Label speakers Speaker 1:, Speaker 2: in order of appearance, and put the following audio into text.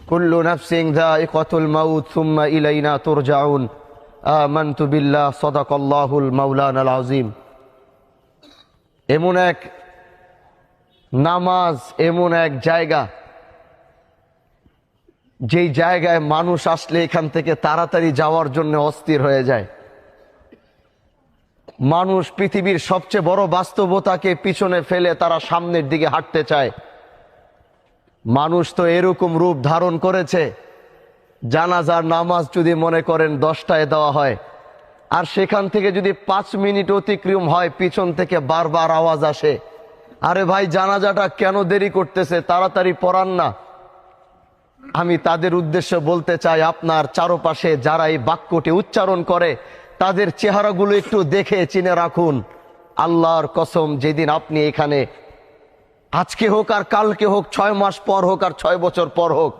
Speaker 1: কুল্লু নাফসিন যায়িকাতুল মাউত সুম্মা ইলাইনা তুরজাউন। আমানতু বিল্লাহ, সাদাকাল্লাহুল মাওলানাল আযীম। এমন এক নামাজ, এমন এক জায়গা, যেই জায়গায় মানুষ আসলে এখান থেকে তাড়াতাড়ি যাওয়ার জন্য অস্থির হয়ে যায়। মানুষ পৃথিবীর সবচেয়ে বড় বাস্তবতাকে পিছনে ফেলে তারা সামনের দিকে হাঁটতে চায়। মানুষ তো এরকম রূপ ধারণ করেছে, জানাজার নামাজ যদি মনে করেন 10টায় দেওয়া হয়, আর সেখান থেকে যদি 5 মিনিট অতিক্রম হয়, পিছন থেকে বারবার আওয়াজ আসে, আরে ভাই জানাজাটা কেন দেরি করতেছে, তাড়াতাড়ি পড়ান না। আমি তাদের উদ্দেশ্যে বলতে চাই, আপনার চারপাশে যারা এই বাক্যটি উচ্চারণ করে তাদের চেহারাগুলো একটু দেখে চিনে রাখুন। আল্লাহর কসম, যেদিন আপনি এখানে, আজকে হোক আর কালকে হোক, 6 মাস পর হোক আর 6 বছর পর হোক,